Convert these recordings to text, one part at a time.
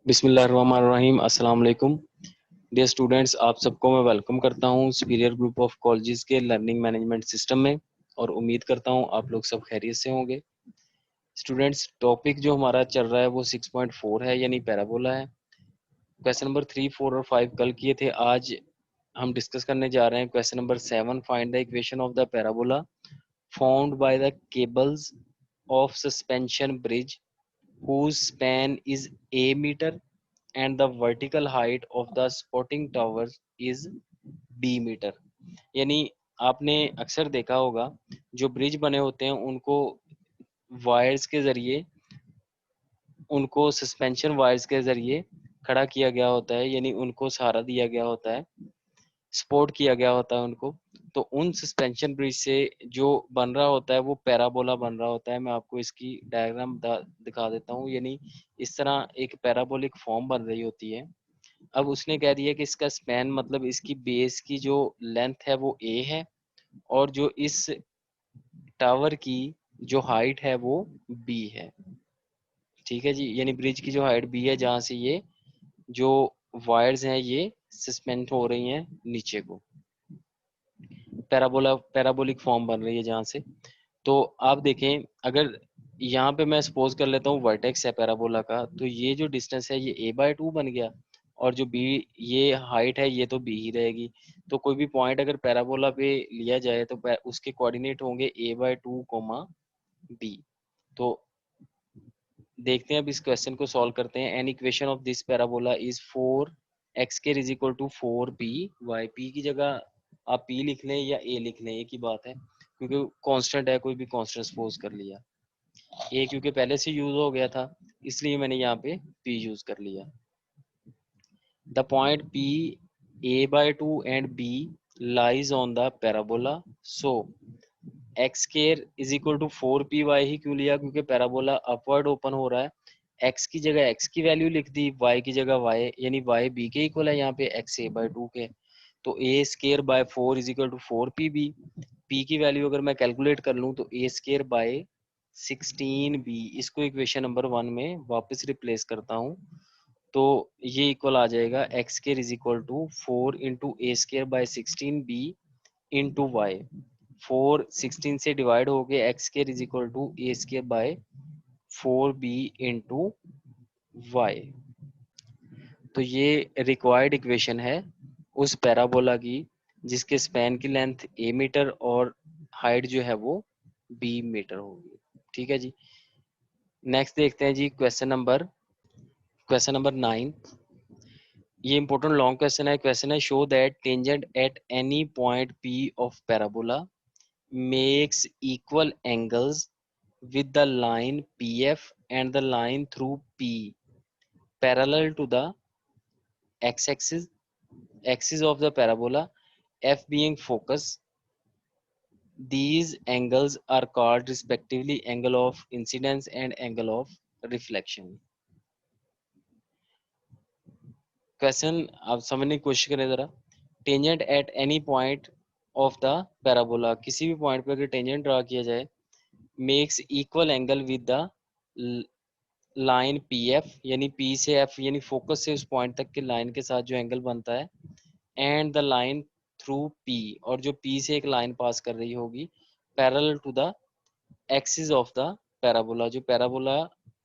बिस्मिल्लाहिर्रहमानिर्रहीम। अस्सलाम वालेकुम डियर स्टूडेंट्स, आप सबको मैं वेलकम करता हूं सुपीरियर ग्रुप ऑफ कॉलेजेस के लर्निंग मैनेजमेंट सिस्टम में और उम्मीद करता हूं आप लोग सब खैरियत से होंगे। स्टूडेंट्स, टॉपिक जो हमारा चल रहा है वो 6.4 है, यानी पैराबोला है। क्वेश्चन नंबर 3, 4 और 5 कल किए थे। आज हम डिस्कस करने जा रहे हैं question number 7। Find the equation of the parabola found by the cables of suspension bridge whose span is a meter and the vertical height of the supporting towers is b metre. यानी आपने अक्सर देखा होगा जो bridge बने होते हैं उनको वायर्स के जरिए, उनको सस्पेंशन वायर्स के जरिए खड़ा किया गया होता है, यानी उनको सहारा दिया गया होता है, सपोर्ट किया गया होता है उनको। तो उन सस्पेंशन ब्रिज से जो बन रहा होता है वो पैराबोला बन रहा होता है। मैं आपको इसकी डायग्राम दिखा देता हूँ। यानी इस तरह एक पैराबोलिक फॉर्म बन रही होती है। अब उसने कह दिया कि इसका स्पैन मतलब इसकी बेस की जो लेंथ है वो ए है और जो इस टावर की जो हाइट है वो बी है। ठीक है जी, यानी ब्रिज की जो हाइट बी है जहाँ से ये जो वायर्स हैं ये सस्पेंड हो रही हैं नीचे को, पैराबोलिक फॉर्म बन रही है जहाँ से। तो आप देखें, अगर यहाँ पे मैं सपोज कर लेता हूँ वर्टेक्स है पैराबोला का, तो ये जो डिस्टेंस है ये a/2 बन गया और जो b ये हाइट है ये तो b ही रहेगी। तो कोई भी पॉइंट अगर पैराबोला पे लिया जाए तो उसके कोऑर्डिनेट होंगे a/2, b। तो देखते हैं, अब इस क्वेश्चन को सॉल्व करते हैं। An equation of this parabola is 4x² is equal to 4p/y। p की जगह आप p लिख लें या a लिख लें, एक ही बात है, क्योंकि कांस्टेंट है, कोई भी कांस्टेंट सपोज कर लिया। a क्योंकि पहले से यूज हो गया था इसलिए मैंने यहाँ पे p यूज कर लिया। The point p a/2 and b lies on the parabola, so x² is equal to 4py ही क्यों लिया, क्योंकि पैराबोला अपवर्ड ओपन हो रहा है। x की जगह x की वैल्यू लिख दी, y की जगह y, यानी y b के इक्वल है, यहाँ पे x a/2 के। तो a² by 4 is equal to 4pb। p की वैल्यू अगर मैं कैलकुलेट कर लूँ तो a² by 16b। इसको इक्वेशन नंबर 1 में वापस रिप्लेस करता हूँ तो ये इक्वल आ जाएगा x² is equal to 4 into a²/16b into y. 4 16 से डिवाइड हो गए, x² is equal to a²/4b into y. तो ये रिक्वायर्ड इक्वेशन है उस पैराबोला की जिसके स्पैन की लेंथ a मीटर और हाइट जो है वो b मीटर होगी। ठीक है जी, नेक्स्ट देखते हैं जी क्वेश्चन नंबर 9। ये इंपॉर्टेंट लॉन्ग क्वेश्चन है। क्वेश्चन है, show that tangent at any point p of parabola makes equal angles with the line PF and the line through P parallel to the x-axis of the parabola, F being focus. These angles are called respectively angle of incidence and angle of reflection. Question आप समझने की कोशिश करें जरा। Tangent at any point of the parabola, किसी भी point पर अगर टेंजेंट ड्रा किया जाए, makes equal angle with the line P F, यानी पी से एफ यानी फोकस से उस पॉइंट तक के लाइन के साथ जो एंगल बनता है, and the line through P, और जो पी से एक लाइन पास कर रही होगी parallel to the axis of the parabola, जो पैराबोला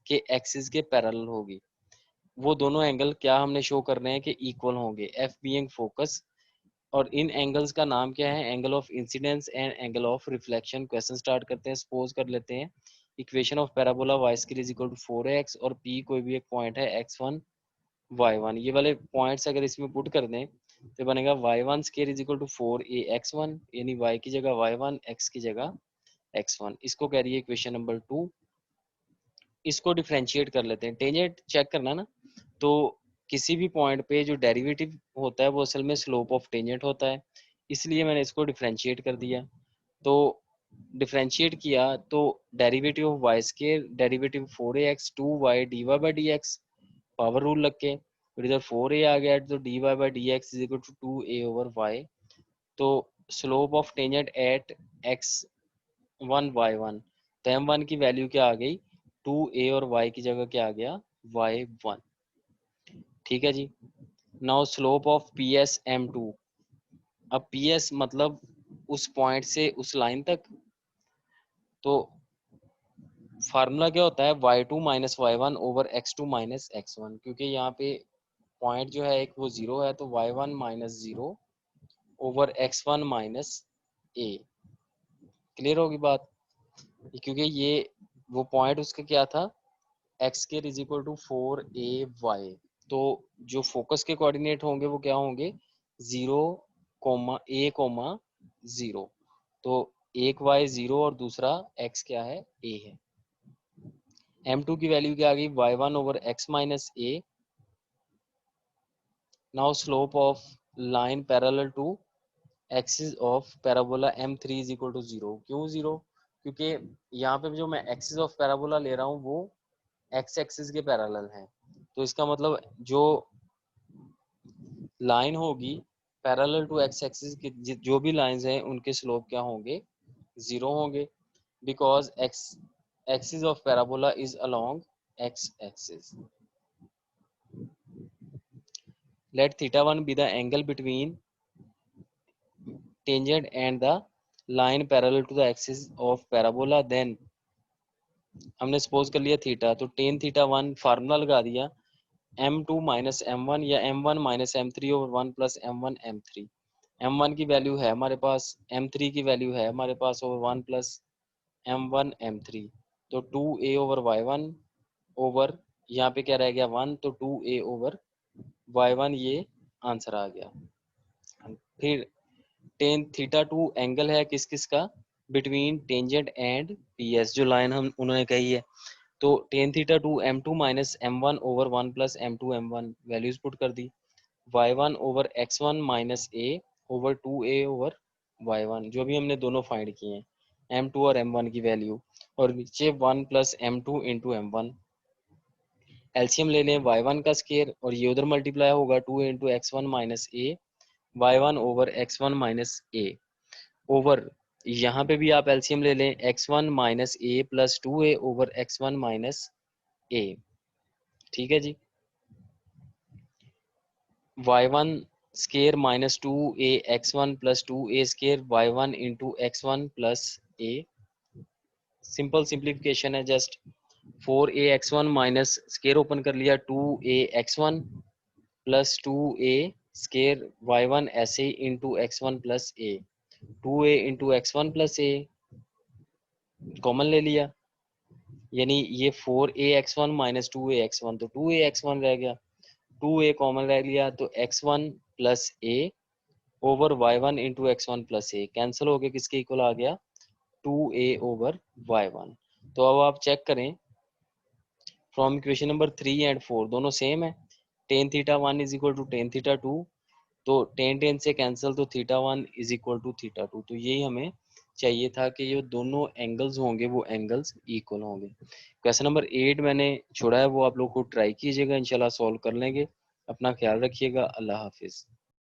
के एक्सिस के पैरेलल होगी। वो दोनों एंगल क्या हमने शो कर रहे हैं कि इक्वल होंगे, एफ बीइंग फोकस। और इन एंगल्स का नाम क्या है, angle of incidence and angle of reflection. Question start करते हैं। सपोज कर लेते हैं equation of parabola y² is equal to 4x और p कोई भी एक पॉइंट है x1 y1। ये वाले पॉइंट्स अगर इसमें पुट कर दें तो बनेगा y1² is equal to 4ax1, यानी y की जगह y1, x की जगह x1। इसको कह रही है इक्वेशन नंबर 2। इसको डिफ्रेंशिएट कर लेते हैं। टेंजेंट चेक करना ना, तो किसी भी पॉइंट पे जो डेरिवेटिव होता है वो असल में स्लोप ऑफ टेंजेंट होता है, इसलिए मैंने इसको डिफ्रेंशिएट कर दिया। तो डिफ्रेंशिएट किया तो derivative of y² derivative 4ax 2y dy/dx, power rule लग के फिर इधर 4a आ गया तो dy/dx is equal to 2a/y। तो slope of tangent at x1 y1, तो m1 की वैल्यू क्या आ गई 2a और y की जगह क्या आ गया y1। ठीक है जी। Now slope of P S M two. अब पी एस मतलब उस पॉइंट से उस लाइन तक, तो फार्मूला क्या होता है, y2 minus y one over x2 minus x1, क्योंकि यहाँ पे पॉइंट जो है एक वो जीरो है, तो y1 minus zero over x1 minus a. Clear होगी बात, क्योंकि ये वो पॉइंट उसका क्या था, x square is equal to 4ay, तो जो फोकस के कोऑर्डिनेट होंगे वो क्या होंगे, 0, a, 0, तो एक y 0 और दूसरा x क्या है, a है। m2 की वैल्यू क्या आ गई, y1 over x minus a। Now slope of line parallel to axis of parabola m3 is equal to 0। क्यों 0, क्योंकि यहाँ पे जो मैं एक्सिस ऑफ पैराबोला ले रहा हूँ वो x एक्सिस के पैरेलल है, तो इसका मतलब जो लाइन होगी पैरेलल टू एक्स एक्सिस की, जो भी लाइंस हैं उनके स्लोप क्या होंगे, 0 होंगे, because x axis of parabola is along x axis. Let θ1 be the angle between tangent and the line parallel to the axis of parabola, then हमने suppose कर लिया थीटा, तो टेन थीटा वन फार्मूला लगा दिया, m2 minus M one या m1 minus m3 over 1 plus m1 m3। m1 की value है हमारे पास, m3 की वैल्यू है हमारे पास ओवर 1 प्लस m1 m3, तो 2a ओवर y1 ओवर यहाँ पे क्या रह गया 1, तो 2a ओवर y1 ये आंसर आ गया। फिर टेन थीटा टू एंगल है किस किस का, बिटवीन टेंजेंट एंड पीएस, जो लाइन हम उन्होंने कही है, तो ten theta to m2 minus m1 over 1 plus m2 m1 values put कर दी, y1 over x1 minus a over 2a over y1, जो भी हमने दोनों फाइंड किए हैं m2 और m1 की वैल्यू, और नीचे 1 plus m2 into m1। LCM ले लें y1 का स्केयर, और ये उधर मल्टीप्लाई होगा 2 into x1 minus a y1 over x1 minus a over, यहाँ पे भी आप एलसीएम ले लें x1 minus a plus 2a over x1 minus a। ठीक है जी। y1 square minus 2a x1 plus 2a square y1 into x1 plus a। Simple simplification है just, 4a x1 minus square open कर लिया 2a x1 plus 2a square y1 ऐसे into x1 plus a, 2a into x1 plus a common ले लिया, यानी ये 4a x1 minus 2a x1, तो 2a x1 रह गया, 2a कॉमन रह लिया, तो x1 plus a over y1 into x1 plus a cancel हो गया, किसके इक्वल आ गया, 2a ओवर y1। तो अब आप चेक करें फ्रॉम इक्वेशन नंबर 3 एंड 4 दोनों सेम है, tan theta one is equal to tan theta two, तो टेन टेन से कैंसिल, तो theta one is equal to theta two, तो यही हमें चाहिए था कि ये दोनों एंगल्स होंगे वो एंगल्स इक्वल होंगे। क्वेश्चन नंबर 8 मैंने छोड़ा है, वो आप लोग को ट्राई कीजिएगा, इंशाल्लाह सॉल्व कर लेंगे। अपना ख्याल रखिएगा, अल्लाह हाफिज।